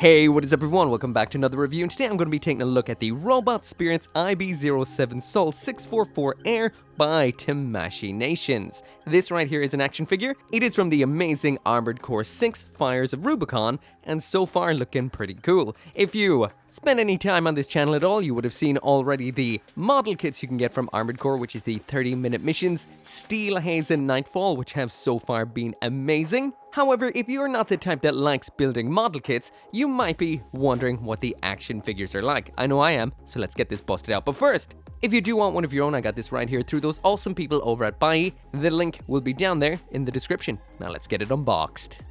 Hey, what is up everyone? Welcome back to another review, and today I'm going to be taking a look at the Robot Spirits IB-07 Sol 644 Ayre by Damashii Nations. This right here is an action figure. It is from the amazing Armored Core 6 Fires of Rubicon, and so far looking pretty cool. If you spent any time on this channel at all, you would have seen already the model kits you can get from Armored Core, which is the 30-minute missions, Steel Haze and Nightfall, which have so far been amazing. However, if you're not the type that likes building model kits, you might be wondering what the action figures are like. I know I am, so let's get this busted out. But first, if you do want one of your own, I got this right here through those awesome people over at Ayre. The link will be down there in the description. Now let's get it unboxed.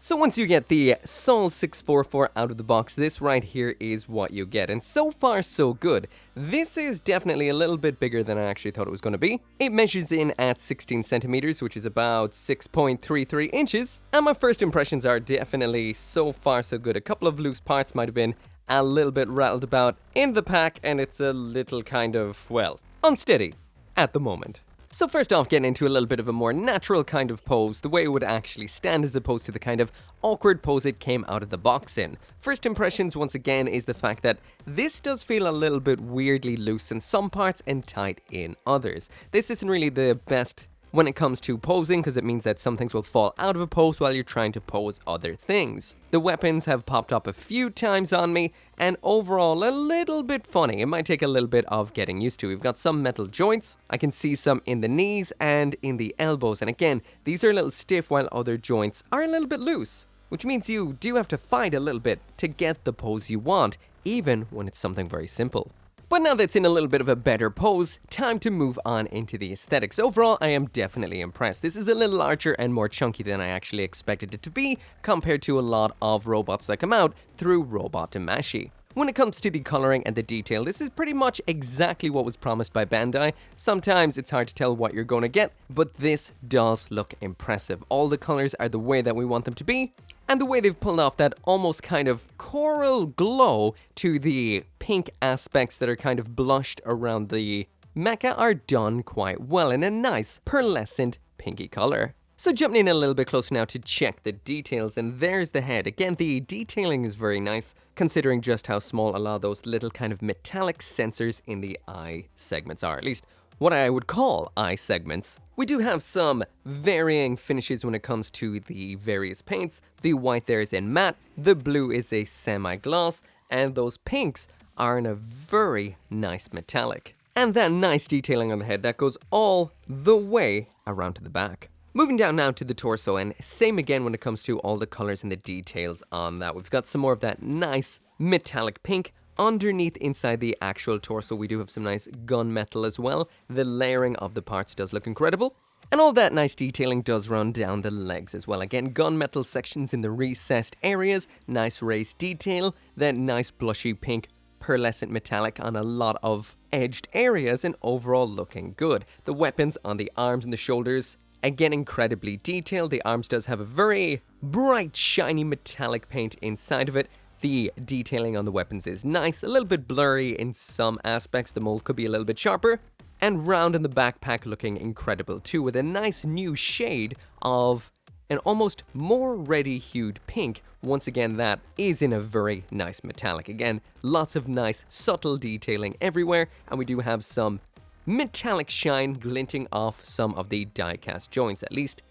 So once you get the Sol 644 out of the box, this right here is what you get, and so far so good. This is definitely a little bit bigger than I actually thought it was going to be. It measures in at 16 centimeters, which is about 6.33 inches, and my first impressions are definitely so far so good. A couple of loose parts might have been a little bit rattled about in the pack, and it's a little kind of, well, unsteady at the moment. So first off, getting into a little bit of a more natural kind of pose, the way it would actually stand as opposed to the kind of awkward pose it came out of the box in. First impressions, once again, is the fact that this does feel a little bit weirdly loose in some parts and tight in others. This isn't really the best when it comes to posing, because it means that some things will fall out of a pose while you're trying to pose other things. The weapons have popped up a few times on me, and overall a little bit funny. It might take a little bit of getting used to. We've got some metal joints, I can see some in the knees and in the elbows, and again, these are a little stiff while other joints are a little bit loose, which means you do have to fight a little bit to get the pose you want, even when it's something very simple. But now that's in a little bit of a better pose, time to move on into the aesthetics. Overall, I am definitely impressed. This is a little larger and more chunky than I actually expected it to be, compared to a lot of robots that come out through Robot Damashii. When it comes to the coloring and the detail, this is pretty much exactly what was promised by Bandai. Sometimes it's hard to tell what you're going to get, but this does look impressive. All the colors are the way that we want them to be, and the way they've pulled off that almost kind of coral glow to the pink aspects that are kind of blushed around the mecha are done quite well in a nice pearlescent pinky color. So jumping in a little bit closer now to check the details, and there's the head. Again, the detailing is very nice, considering just how small a lot of those little kind of metallic sensors in the eye segments are, at least what I would call eye segments. We do have some varying finishes when it comes to the various paints. The white there is in matte, the blue is a semi-gloss, and those pinks are in a very nice metallic. And that nice detailing on the head that goes all the way around to the back. Moving down now to the torso, and same again when it comes to all the colors and the details on that. We've got some more of that nice metallic pink. Underneath inside the actual torso, we do have some nice gunmetal as well. The layering of the parts does look incredible. And all that nice detailing does run down the legs as well. Again, gunmetal sections in the recessed areas, nice raised detail, that nice blushy pink pearlescent metallic on a lot of edged areas, and overall looking good. The weapons on the arms and the shoulders, again, incredibly detailed. The arms does have a very bright, shiny metallic paint inside of it. The detailing on the weapons is nice, a little bit blurry in some aspects. The mold could be a little bit sharper. And round in the backpack looking incredible too, with a nice new shade of an almost more reddy hued pink. Once again, that is in a very nice metallic. Again, lots of nice subtle detailing everywhere, and we do have some metallic shine glinting off some of the die-cast joints, at least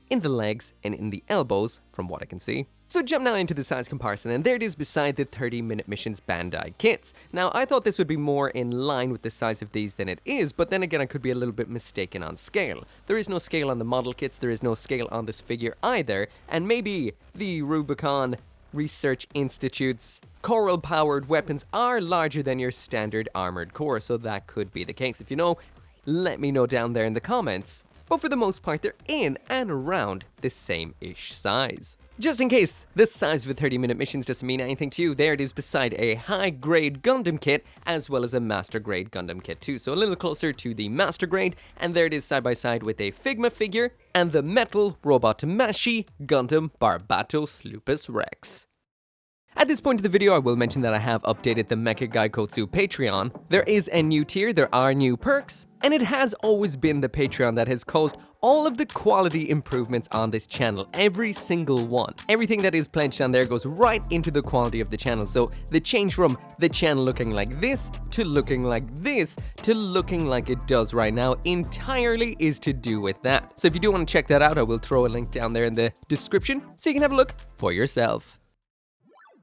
in the legs and in the elbows from what I can see. So jump now into the size comparison, and there it is beside the 30-minute missions Bandai kits. Now, I thought this would be more in line with the size of these than it is, but then again, I could be a little bit mistaken on scale. There is no scale on the model kits, there is no scale on this figure either, and maybe the Rubicon Research Institute's coral-powered weapons are larger than your standard armored core, so that could be the case. If you know, let me know down there in the comments. but for the most part they're in and around the same-ish size. Just in case the size of a 30-minute mission doesn't mean anything to you, there it is beside a high-grade Gundam kit as well as a master-grade Gundam kit too, so a little closer to the master grade, and there it is side by side with a Figma figure and the metal robot Damashii Gundam Barbatos Lupus Rex. At this point of the video, I will mention that I have updated the Mecha Gaikotsu Patreon. There is a new tier, there are new perks, and it has always been the Patreon that has caused all of the quality improvements on this channel, every single one. Everything that is pledged on there goes right into the quality of the channel, so the change from the channel looking like this, to looking like this, to looking like it does right now entirely is to do with that. So if you do want to check that out, I will throw a link down there in the description so you can have a look for yourself.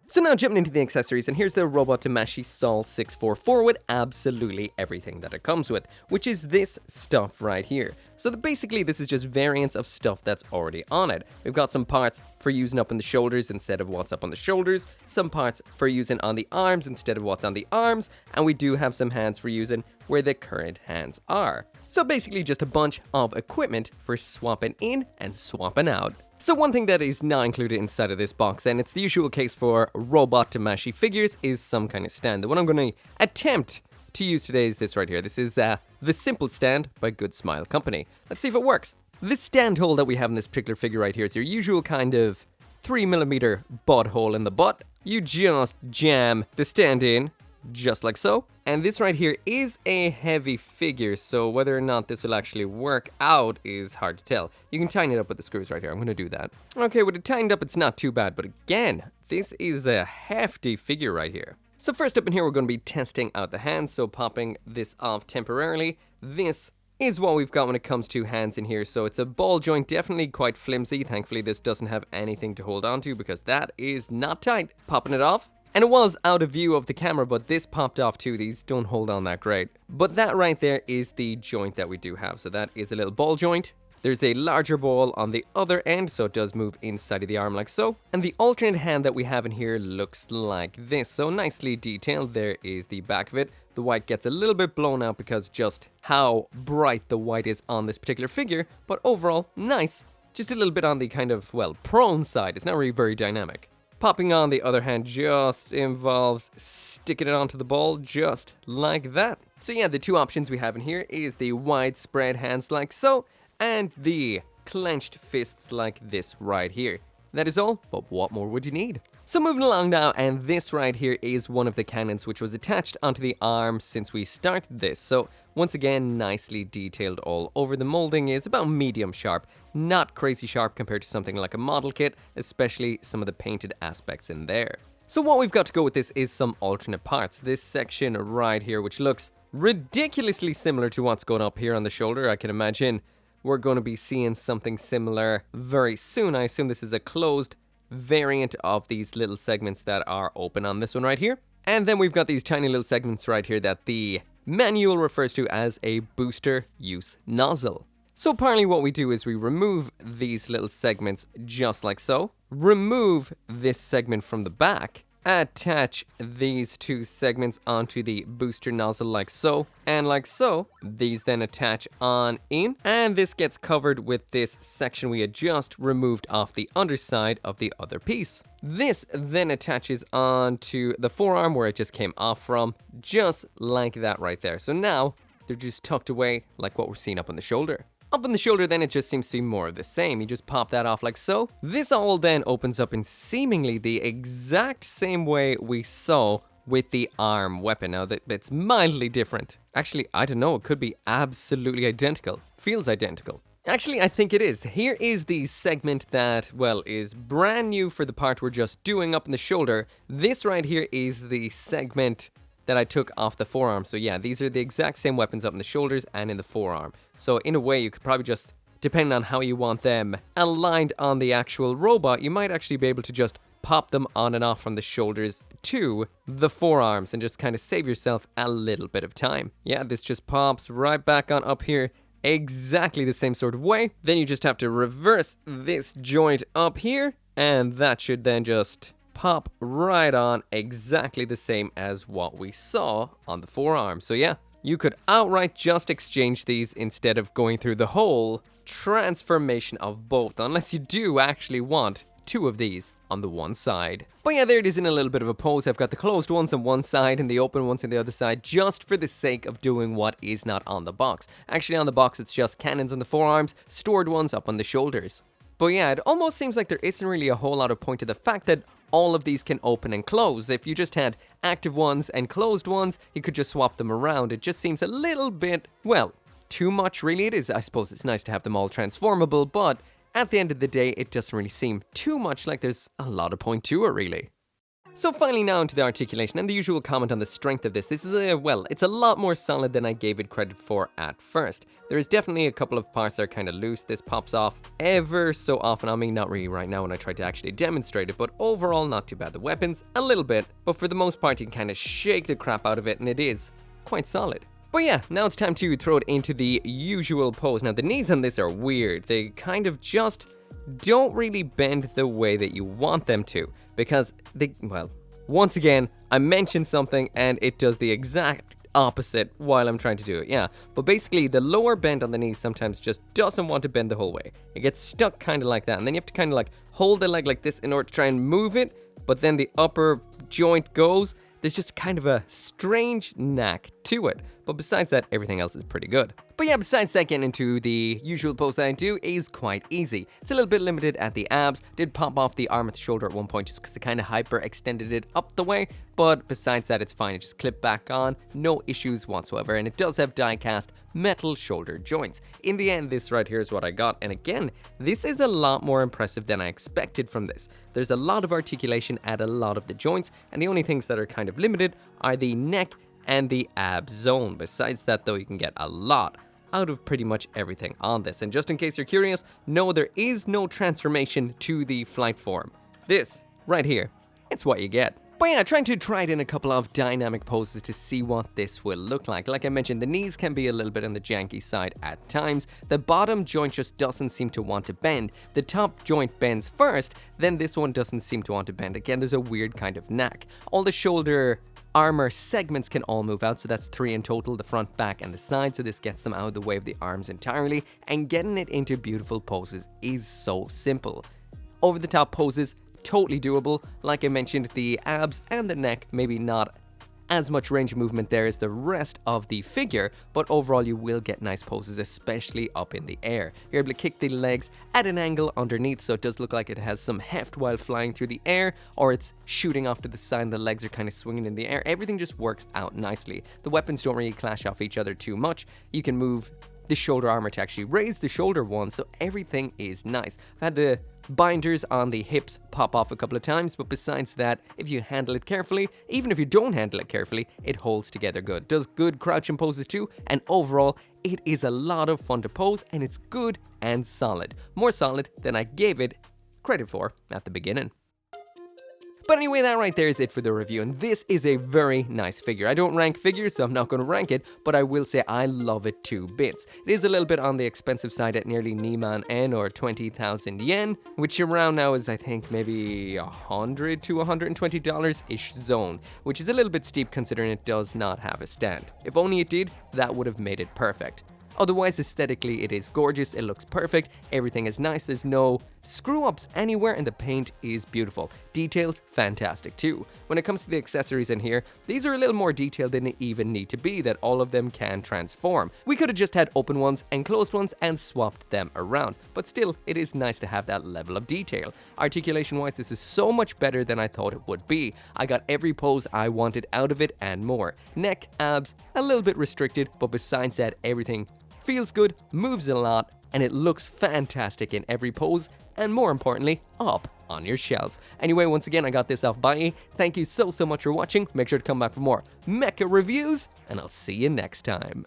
So now jumping into the accessories, and here's the robot Damashii Sol 644 with absolutely everything that it comes with, which is this stuff right here. So basically this is just variants of stuff that's already on it. We've got some parts for using up on the shoulders instead of what's up on the shoulders, some parts for using on the arms instead of what's on the arms, and we do have some hands for using where the current hands are. So basically just a bunch of equipment for swapping in and swapping out. So one thing that is not included inside of this box, and it's the usual case for robot Damashii figures, is some kind of stand. The one I'm going to attempt to use today is this right here. This is the Simple Stand by Good Smile Company. Let's see if it works. This stand hole that we have in this particular figure right here is your usual kind of 3mm butt hole in the butt. You just jam the stand in, just like so. And this right here is a heavy figure, so whether or not this will actually work out is hard to tell. You can tighten it up with the screws right here. I'm going to do that. Okay, with it tightened up, it's not too bad, but again, this is a hefty figure right here. So first up in here, we're going to be testing out the hands, so popping this off temporarily. This is what we've got when it comes to hands in here. So it's a ball joint, definitely quite flimsy. Thankfully, this doesn't have anything to hold on to because that is not tight. Popping it off. And it was out of view of the camera, but this popped off too. These don't hold on that great. But that right there is the joint that we do have. So that is a little ball joint. There's a larger ball on the other end, so it does move inside of the arm like so. And the alternate hand that we have in here looks like this. So nicely detailed. There is the back of it. The white gets a little bit blown out because just how bright the white is on this particular figure. But overall, nice. Just a little bit on the kind of, well, prone side. It's not really very dynamic. Popping on the other hand just involves sticking it onto the ball just like that. So yeah, the two options we have in here is the widespread hands like so, and the clenched fists like this right here. That is all, but what more would you need? So moving along now, and this right here is one of the cannons which was attached onto the arm since we started this. So once again, nicely detailed all over. The molding is about medium sharp, not crazy sharp compared to something like a model kit, especially some of the painted aspects in there. So what we've got to go with this is some alternate parts. This section right here, which looks ridiculously similar to what's going up here on the shoulder. I can imagine we're going to be seeing something similar very soon. I assume this is a closed variant of these little segments that are open on this one right here. And then we've got these tiny little segments right here that the manual refers to as a booster use nozzle. So apparently what we do is we remove these little segments just like so, remove this segment from the back, attach these two segments onto the booster nozzle like so, and like so. These then attach on in, and this gets covered with this section we had just removed off the underside of the other piece. This then attaches onto the forearm where it just came off from, just like that right there. So now they're just tucked away like what we're seeing up on the shoulder. Up on the shoulder, then it just seems to be more of the same. You just pop that off like so. This all then opens up in seemingly the exact same way we saw with the arm weapon. Now, it's mildly different. Actually, I don't know. It could be absolutely identical. Feels identical. Actually, I think it is. Here is the segment that, well, is brand new for the part we're just doing up in the shoulder. This right here is the segment that I took off the forearm. So yeah, these are the exact same weapons up in the shoulders and in the forearm. So in a way, you could probably just, depending on how you want them aligned on the actual robot, you might actually be able to just pop them on and off from the shoulders to the forearms and just kind of save yourself a little bit of time. Yeah, this just pops right back on up here exactly the same sort of way. Then you just have to reverse this joint up here, and that should then just pop right on exactly the same as what we saw on the forearm. So yeah, you could outright just exchange these instead of going through the whole transformation of both, unless you do actually want two of these on the one side. But yeah, there it is in a little bit of a pose. I've got the closed ones on one side and the open ones on the other side, just for the sake of doing what is not on the box. Actually, on the box, it's just cannons on the forearms, stored ones up on the shoulders. But yeah, it almost seems like there isn't really a whole lot of point to the fact that all of these can open and close. If you just had active ones and closed ones, you could just swap them around. It just seems a little bit, well, too much really. It is, I suppose it's nice to have them all transformable, but at the end of the day, it doesn't really seem too much like there's a lot of point to it, really. So finally now into the articulation and the usual comment on the strength of this. This is it's a lot more solid than I gave it credit for at first. There is definitely a couple of parts that are kind of loose. This pops off ever so often on me, not really right now when I try to actually demonstrate it, but overall not too bad. The weapons, a little bit, but for the most part you can kind of shake the crap out of it and it is quite solid. But yeah, now it's time to throw it into the usual pose. Now the knees on this are weird. They kind of just don't really bend the way that you want them to, because they, well, once again, I mentioned something and it does the exact opposite while I'm trying to do it, yeah. But basically, the lower bend on the knees sometimes just doesn't want to bend the whole way. It gets stuck kind of like that, and then you have to kind of like hold the leg like this in order to try and move it, but then the upper joint goes. There's just kind of a strange knack to it. But besides that, everything else is pretty good. But yeah, besides that, getting into the usual pose that I do is quite easy. It's a little bit limited at the abs. Did pop off the arm at the shoulder at one point just because it kind of hyper extended it up the way. But besides that, it's fine. It just clipped back on. No issues whatsoever. And it does have die-cast metal shoulder joints. In the end, this right here is what I got. And again, this is a lot more impressive than I expected from this. There's a lot of articulation at a lot of the joints. And the only things that are kind of limited are the neck and the ab zone. Besides that though, you can get a lot out of pretty much everything on this. And just in case you're curious, no, there is no transformation to the flight form. This right here, it's what you get. But yeah, trying to try it in a couple of dynamic poses to see what this will look like. Like I mentioned, the knees can be a little bit on the janky side at times. The bottom joint just doesn't seem to want to bend. The top joint bends first, then this one doesn't seem to want to bend. Again, there's a weird kind of knack. All the shoulder armor segments can all move out, so that's 3 in total, the front, back, and the side, so this gets them out of the way of the arms entirely, and getting it into beautiful poses is so simple. Over the top poses, totally doable. Like I mentioned, the abs and the neck, maybe not as much range of movement there as the rest of the figure, but overall you will get nice poses, especially up in the air. You're able to kick the legs at an angle underneath, so it does look like it has some heft while flying through the air, or it's shooting off to the side and the legs are kind of swinging in the air. Everything just works out nicely. The weapons don't really clash off each other too much. You can move the shoulder armor to actually raise the shoulder one, so everything is nice. I've had the binders on the hips pop off a couple of times, but besides that, if you handle it carefully, even if you don't handle it carefully, it holds together good. Does good crouching poses too, and overall, it is a lot of fun to pose, and it's good and solid. More solid than I gave it credit for at the beginning. But anyway, that right there is it for the review, and this is a very nice figure. I don't rank figures, so I'm not going to rank it, but I will say I love it to bits. It is a little bit on the expensive side at nearly Neiman N, or 20,000 yen, which around now is, I think, maybe $100 to $120-ish zone, which is a little bit steep considering it does not have a stand. If only it did, that would have made it perfect. Otherwise, aesthetically, it is gorgeous, it looks perfect, everything is nice, there's no screw-ups anywhere, and the paint is beautiful. Details, fantastic too. When it comes to the accessories in here, these are a little more detailed than they even need to be, that all of them can transform. We could have just had open ones and closed ones and swapped them around, but still, it is nice to have that level of detail. Articulation-wise, this is so much better than I thought it would be. I got every pose I wanted out of it and more. Neck, abs, a little bit restricted, but besides that, everything feels good, moves a lot, and it looks fantastic in every pose, and more importantly, up on your shelf. Anyway, once again, I got this off Ayre. Thank you so much for watching. Make sure to come back for more Mecha reviews, and I'll see you next time.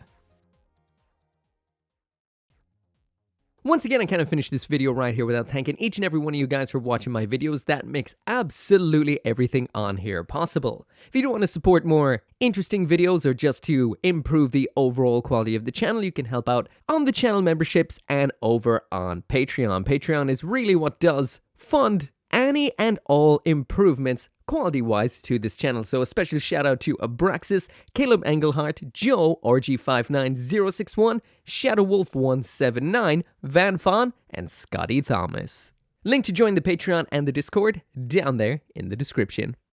Once again, I kind of finished this video right here without thanking each and every one of you guys for watching my videos. That makes absolutely everything on here possible. If you don't want to support more interesting videos or just to improve the overall quality of the channel, you can help out on the channel memberships and over on Patreon. Patreon is really what does fund any and all improvements quality-wise to this channel. So a special shout out to Abraxas, Caleb Engelhart, Joe, RG59061, ShadowWolf179, Van Fawn, and Scotty Thomas. Link to join the Patreon and the Discord down there in the description.